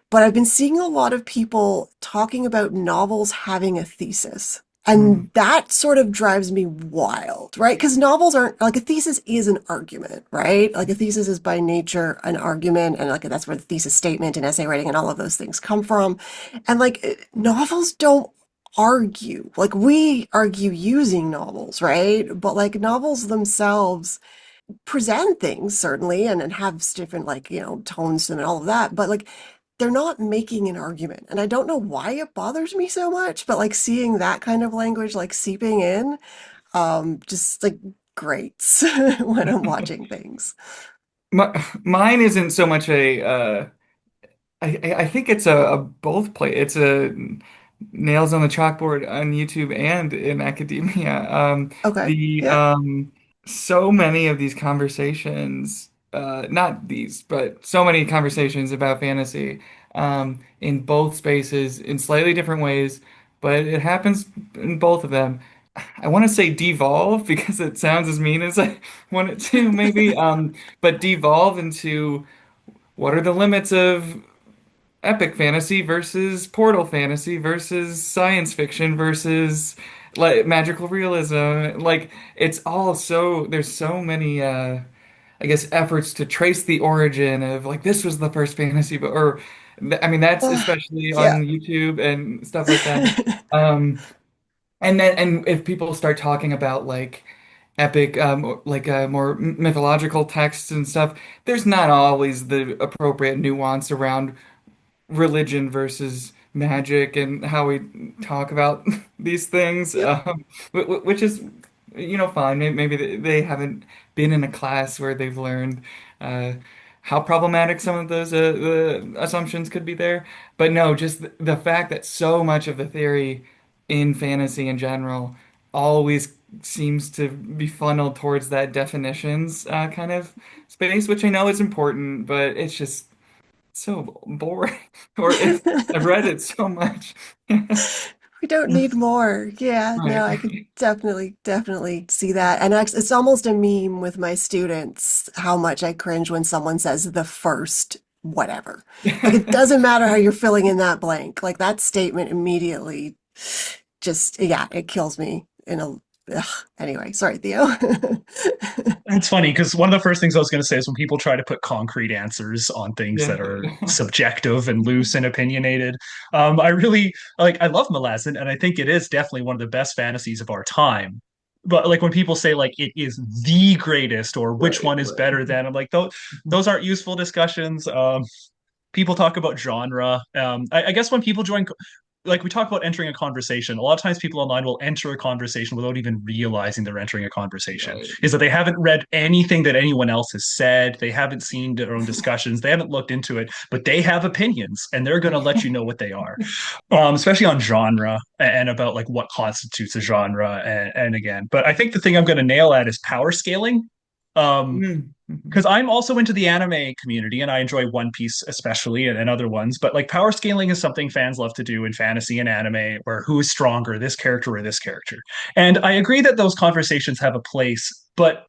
but I've been seeing a lot of people talking about novels having a thesis. And Mm, that sort of drives me wild, right? Because novels aren't like, a thesis is an argument, right? Like a thesis is by nature an argument, and like that's where the thesis statement and essay writing and all of those things come from. And like novels don't argue. Like we argue using novels, right? But like novels themselves present things certainly and have different like tones to them and all of that, but like they're not making an argument, and I don't know why it bothers me so much, but like seeing that kind of language like seeping in just like grates when I'm watching things. mine isn't so much a I think it's a both play. It's a nails on the chalkboard on YouTube and in academia. Okay, The yeah. So many of these conversations, not these, but so many conversations about fantasy, in both spaces in slightly different ways, but it happens in both of them. I want to say devolve because it sounds as mean as I want it to, maybe. But devolve into what are the limits of epic fantasy versus portal fantasy versus science fiction versus like magical realism. Like it's all so there's so many I guess efforts to trace the origin of like this was the first fantasy book or I mean that's especially Yeah. on YouTube and stuff like that. Um and then and if people start talking about like epic like more mythological texts and stuff, there's not always the appropriate nuance around religion versus magic and how we talk about these things, Yep. which is, fine. Maybe they haven't been in a class where they've learned uh, how problematic some of those the assumptions could be there. But no, just the fact that so much of the theory in fantasy in general always seems to be funneled towards that definitions kind of space, which I know is important, but it's just so boring. Or it's I've read it so much. We don't need more. Yeah, no, Right. I could definitely see that. And it's almost a meme with my students how much I cringe when someone says the first whatever. Like it doesn't matter how you're filling in that blank. Like that statement immediately just, yeah, it kills me in a, ugh. Anyway, sorry, Theo. It's funny because one of the first things I was going to say is when people try to put concrete answers on things Yeah. that are subjective and loose and opinionated. I really I love Malazan, and I think it is definitely one of the best fantasies of our time. But like when people say like it is the greatest or which Right, one is right. better than, I'm like, those aren't useful discussions. People talk about genre. I guess when people join, like we talk about entering a conversation, a lot of times people online will enter a conversation without even realizing they're entering a conversation. Right. Is that they haven't read anything that anyone else has said, they haven't seen their own discussions, they haven't looked into it, but they have opinions and they're going to let you know what they are. Especially on genre and about like what constitutes a genre, and again. But I think the thing I'm going to nail at is power scaling. Um, Mm, mhm. because I'm also into the anime community and I enjoy One Piece especially and other ones. But like power scaling is something fans love to do in fantasy and anime, where who is stronger, this character or this character. And I agree that those conversations have a place, but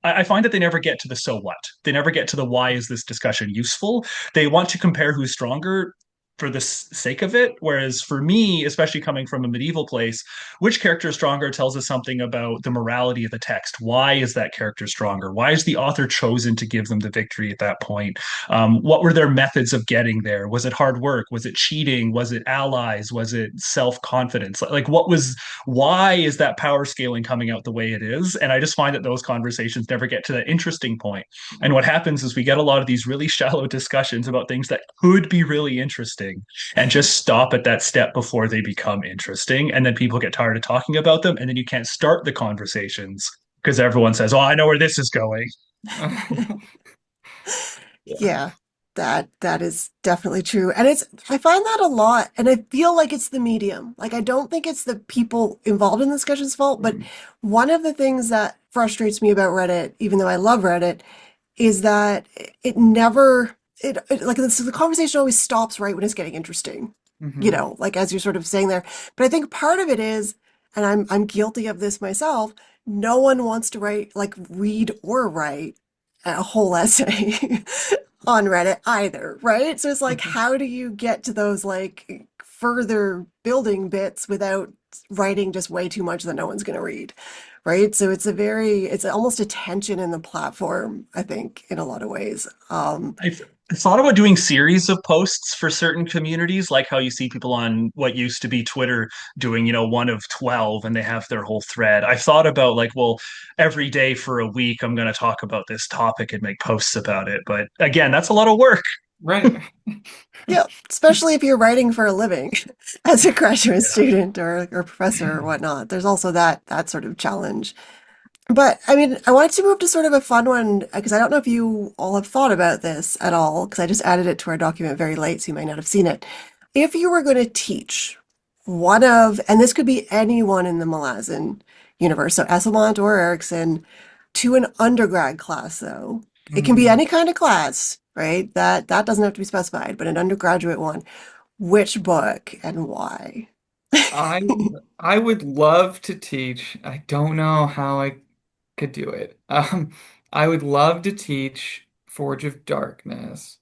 I find that they never get to the so what. They never get to the why is this discussion useful. They want to compare who's stronger for the sake of it. Whereas for me, especially coming from a medieval place, which character is stronger tells us something about the morality of the text. Why is that character stronger? Why is the author chosen to give them the victory at that point? What were their methods of getting there? Was it hard work? Was it cheating? Was it allies? Was it self confidence? Like, what was why is that power scaling coming out the way it is? And I just find that those conversations never get to that interesting point. And what happens is we get a lot of these really shallow discussions about things that could be really interesting and just stop at that step before they become interesting. And then people get tired of talking about them. And then you can't start the conversations because everyone says, oh, I know where this is going. Yeah. Yeah, that is definitely true. And I find that a lot and I feel like it's the medium. Like I don't think it's the people involved in the discussion's fault, but one of the things that frustrates me about Reddit, even though I love Reddit, is that it never like the conversation always stops right when it's getting interesting. Mhm. Like as you're sort of saying there. But I think part of it is, and I'm guilty of this myself, no one wants to read or write a whole essay on Reddit either, right? So it's like, how do you get to those like further building bits without writing just way too much that no one's going to read, right? So it's almost a tension in the platform, I think, in a lot of ways. I've thought about doing series of posts for certain communities, like how you see people on what used to be Twitter doing, one of 12 and they have their whole thread. I've thought about like, well, every day for a week, I'm going to talk about this topic and make posts about it. But again, that's a lot of work. Right. Yeah, especially if you're writing for a living as a graduate student or professor or whatnot. There's also that sort of challenge. But I mean, I wanted to move to sort of a fun one because I don't know if you all have thought about this at all, because I just added it to our document very late, so you might not have seen it. If you were going to teach and this could be anyone in the Malazan universe, so Esselmont or Erikson, to an undergrad class, though, it can be Mm. any kind of class, right? That doesn't have to be specified, but an undergraduate one. Which book and why? I I would love to teach. I don't know how I could do it. I would love to teach Forge of Darkness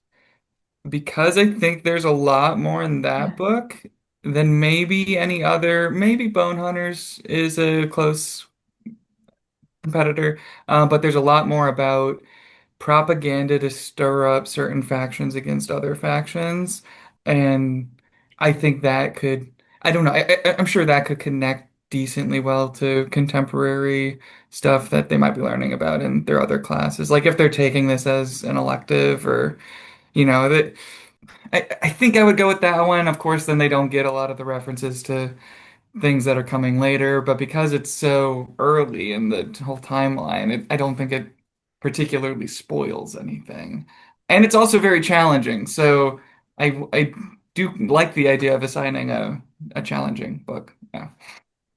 because I think there's a lot more in that book than maybe any other. Maybe Bone Hunters is a close competitor, but there's a lot more about propaganda to stir up certain factions against other factions. And I think that could, I don't know, I'm sure that could connect decently well to contemporary stuff that they might be learning about in their other classes. Like if they're taking this as an elective or, that I think I would go with that one. Of course, then they don't get a lot of the references to things that are coming later, but because it's so early in the whole timeline, I don't think it particularly spoils anything. And it's also very challenging. So I do like the idea of assigning a challenging book. Yeah.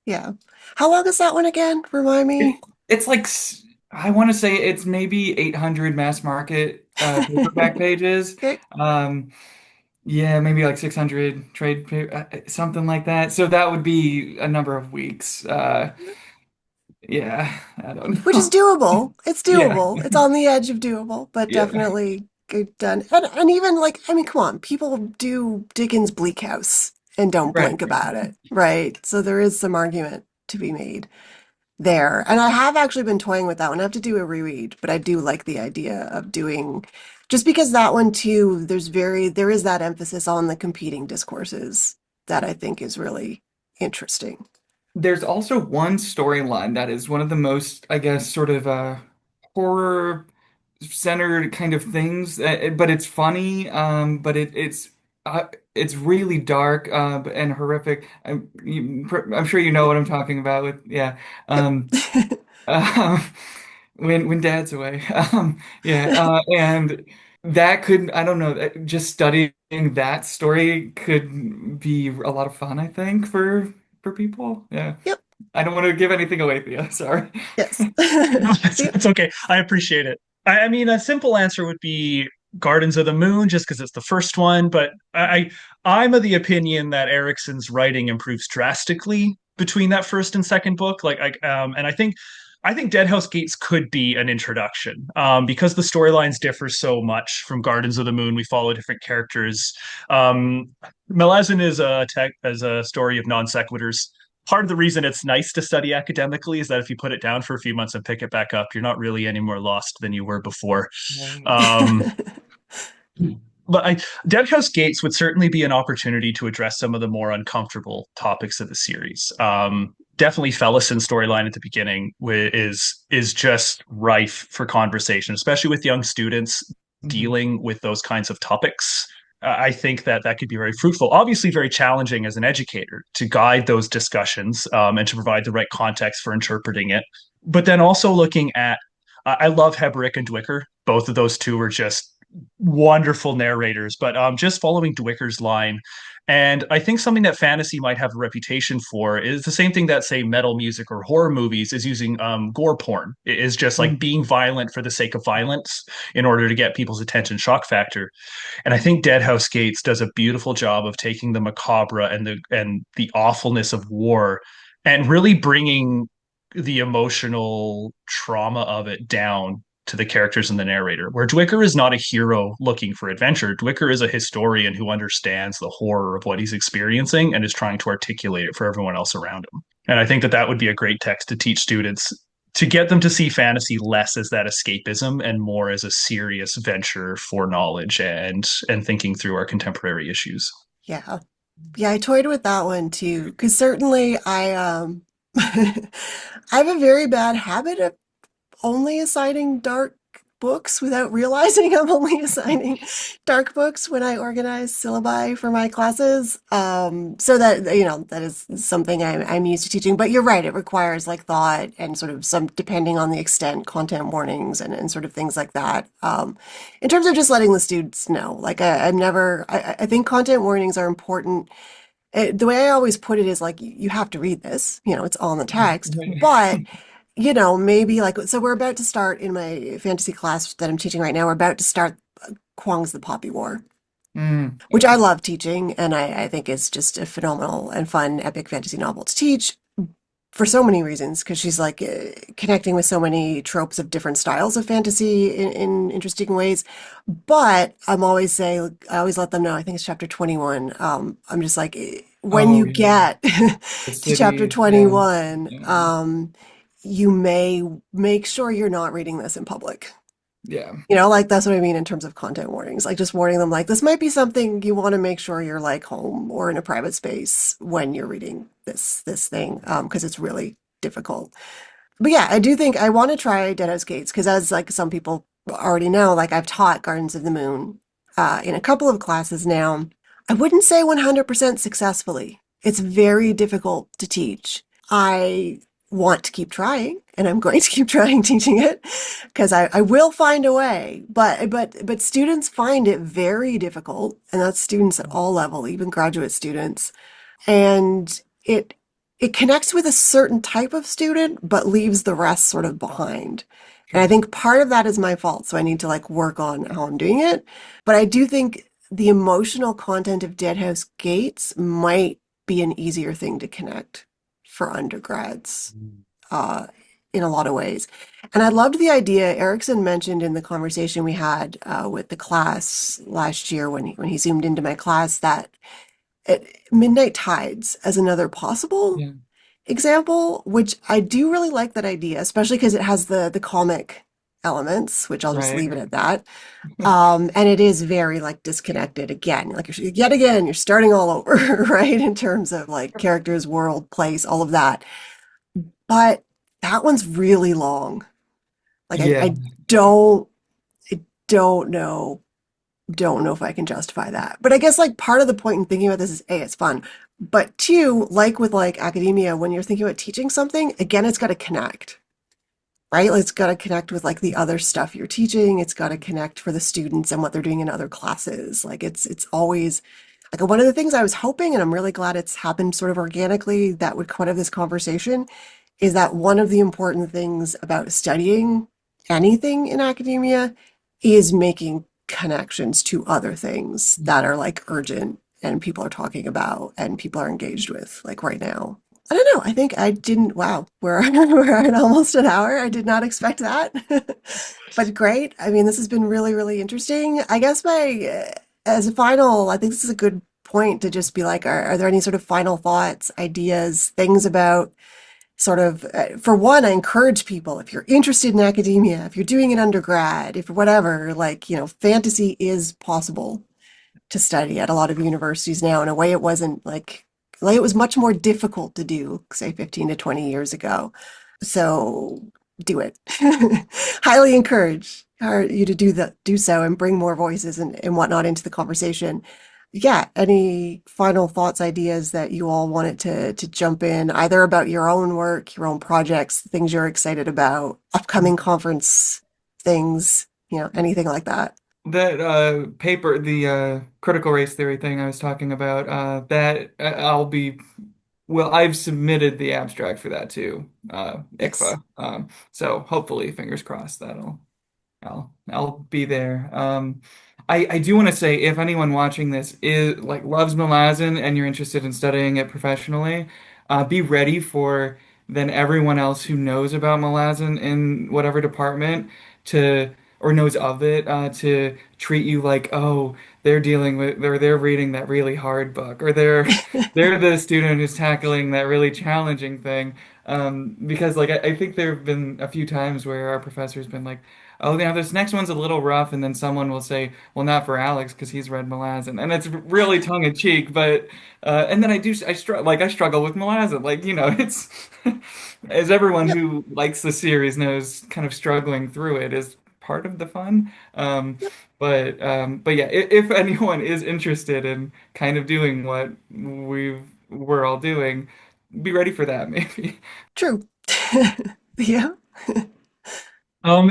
Yeah. How long is that one again? Remind It, me. it's like I want to say it's maybe 800 mass market paperback pages. Okay. Um, Yeah, maybe like 600 something like that. So that would be a number of weeks. Yeah, I don't Which is know. doable. It's Yeah, doable. It's on the edge of doable, but yeah, definitely good done. And even like, I mean, come on, people do Dickens' Bleak House and don't right. blink about it, right? So there is some argument to be made there. And I have actually been toying with that one. I have to do a reread, but I do like the idea of doing just because that one too, there is that emphasis on the competing discourses that I think is really interesting. There's also one storyline that is one of the most, I guess, sort of horror centered kind of things, but it's funny, but it's really dark and horrific. I'm sure you know what I'm talking about with yeah. Yep. Um, Um, when dad's away. Yeah, and that could, I don't know, just studying that story could be a lot of fun, I think, for people. Yeah. Yep. I don't want to give anything away, Theo. Sorry. Yes. No, Yep. that's okay. I appreciate it. I mean, a simple answer would be Gardens of the Moon, just because it's the first one. But I'm of the opinion that Erikson's writing improves drastically between that first and second book. And I think Deadhouse Gates could be an introduction, because the storylines differ so much from Gardens of the Moon. We follow different characters. Um, Malazan is a story of non sequiturs. Part of the reason it's nice to study academically is that if you put it down for a few months and pick it back up, you're not really any more lost than you were before. Right. Um, but Deadhouse Gates would certainly be an opportunity to address some of the more uncomfortable topics of the series. Definitely Fellison's storyline at the beginning is just rife for conversation, especially with young students Mhm. dealing with those kinds of topics. I think that could be very fruitful. Obviously, very challenging as an educator to guide those discussions, and to provide the right context for interpreting it. But then also looking at, I love Heberick and Dwicker. Both of those two are just wonderful narrators. But just following Dwicker's line, and I think something that fantasy might have a reputation for is the same thing that, say, metal music or horror movies is using, gore porn. It is just like Mhm. being violent for the sake of violence in order to get people's attention, shock factor. And I think Deadhouse Gates does a beautiful job of taking the macabre and the awfulness of war and really bringing the emotional trauma of it down to the characters and the narrator. Where Dwicker is not a hero looking for adventure. Dwicker is a historian who understands the horror of what he's experiencing and is trying to articulate it for everyone else around him. And I think that would be a great text to teach students, to get them to see fantasy less as that escapism and more as a serious venture for knowledge and thinking through our contemporary issues. Yeah. Yeah, I toyed with that one too, because certainly I have a very bad habit of only assigning dark books without realizing I'm only assigning dark books when I organize syllabi for my classes. So that, that is something I'm used to teaching. But you're right, it requires like thought and sort of some, depending on the extent, content warnings and sort of things like that. In terms of just letting the students know, like I'm never, I think content warnings are important. The way I always put it is like, you have to read this, it's all in the text, but maybe like, so we're about to start in my fantasy class that I'm teaching right now, we're about to start Kwang's The Poppy War. which I Okay. love teaching, and I think is just a phenomenal and fun epic fantasy novel to teach for so many reasons, because she's like connecting with so many tropes of different styles of fantasy in interesting ways. But I always let them know, I think it's chapter 21. I'm just like, when Oh you yeah. get The to chapter city. Yeah. 21, Yeah. you may make sure you're not reading this in public. Yeah. You know, like that's what I mean in terms of content warnings. Like just warning them, like this might be something you want to make sure you're like home or in a private space when you're reading this thing, because it's really difficult. But yeah, I do think I want to try Deadhouse Gates because, as like some people already know, like I've taught Gardens of the Moon in a couple of classes now. I wouldn't say 100% successfully. It's very difficult to teach. I want to keep trying, and I'm going to keep trying teaching it because I will find a way. But students find it very difficult, and that's students at all level, even graduate students. And it connects with a certain type of student, but leaves the rest sort of behind. And I Sure. think part of that is my fault, so I need to like work on how I'm doing it. But I do think the emotional content of Deadhouse Gates might be an easier thing to connect for undergrads uh, in a lot of ways. And I loved the idea Erikson mentioned in the conversation we had with the class last year when he zoomed into my class that Midnight Tides as another possible Yeah. example, which I do really like that idea, especially because it has the comic elements, which I'll just Right. leave it at that. And it is very like disconnected again, like you're yet again, you're starting all over, right? In terms of like characters, world, place, all of that. But that one's really long. Like Yeah. I don't know don't know if I can justify that. But I guess like part of the point in thinking about this is A, it's fun. But two, like with like academia, when you're thinking about teaching something, again, it's got to connect, right? Like, it's got to connect with like the other stuff you're teaching. It's got to connect for the students and what they're doing in other classes. Like it's always like one of the things I was hoping, and I'm really glad it's happened sort of organically that would come out of this conversation, is that one of the important things about studying anything in academia is making connections to other things that are like urgent and people are talking about and people are engaged with like right now. I don't know. I think I didn't. Wow, we're at almost an hour. I did not expect that, but great. I mean, this has been really, really interesting. I guess my as a final, I think this is a good point to just be like, are there any sort of final thoughts, ideas, things about sort of, for one, I encourage people, if you're interested in academia, if you're doing an undergrad, if whatever, like, you know, fantasy is possible to study at a lot of universities now in a way it wasn't like it was much more difficult to do, say 15 to 20 years ago. So do it. Highly encourage you to do so and bring more voices and whatnot into the conversation. Yeah, any final thoughts, ideas that you all wanted to jump in, either about your own work, your own projects, things you're excited about, upcoming conference things, you know, anything like that. That paper, the critical race theory thing I was talking about, that I'll be well, I've submitted the abstract for that too, Nice. ICFA. So hopefully, fingers crossed, I'll be there. I do want to say if anyone watching this is like loves Malazan and you're interested in studying it professionally, be ready for then everyone else who knows about Malazan in whatever department to or knows of it to treat you like, oh, they're dealing with or they're reading that really hard book or they're the student who's tackling that really challenging thing. Because like I think there have been a few times where our professor's been like, oh, now this next one's a little rough, and then someone will say, well, not for Alex because he's read Malazan, and it's really tongue in cheek, but and then I struggle with Malazan, like it's as everyone Yep. who likes the series knows, kind of struggling through it is part of the fun. Yep. But yeah, if anyone is interested in kind of doing what we're all doing, be ready for that maybe. True. Yeah.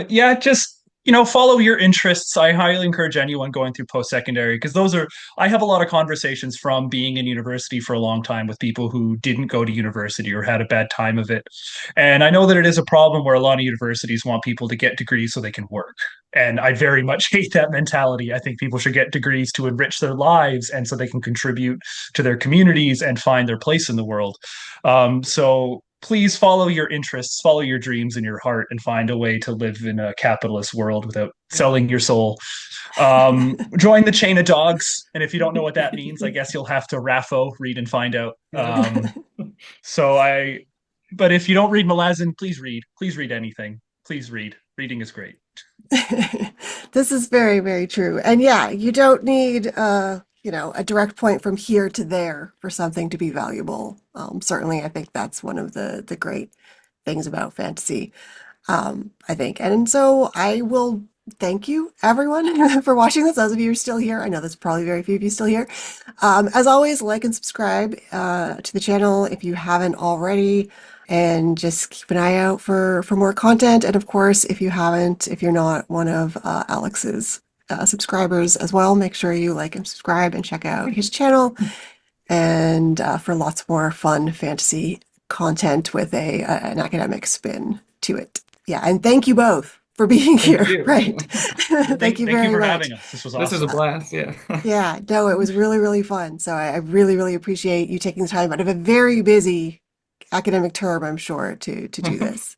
Yeah, just follow your interests. I highly encourage anyone going through post-secondary because I have a lot of conversations from being in university for a long time with people who didn't go to university or had a bad time of it. And I know that it is a problem where a lot of universities want people to get degrees so they can work. And I very much hate that mentality. I think people should get degrees to enrich their lives and so they can contribute to their communities and find their place in the world. So please follow your interests, follow your dreams and your heart, and find a way to live in a capitalist world without selling your soul. Join the chain of dogs, and if you don't know what that means, I guess you'll have to RAFO read and find out. Yeah. So I, but if you don't read Malazan, please read. Please read anything. Please read. Reading is great. This is very, very true. And yeah, you don't need a direct point from here to there for something to be valuable. Certainly, I think that's one of the great things about fantasy. I think. And so I will thank you, everyone, for watching this. Those of you who are still here, I know there's probably very few of you still here. As always, like and subscribe to the channel if you haven't already, and just keep an eye out for more content. And of course, if you're not one of Alex's subscribers as well, make sure you like and subscribe and check out his channel and for lots more fun fantasy content with an academic spin to it. Yeah, and thank you both for being Thank here. you. Right. Thank you Thank you very for much. having us. This was This is awesome. a blast. Yeah. Yeah, no, it was really, really fun. So I really, really appreciate you taking the time out of a very busy academic term, I'm sure, to do this.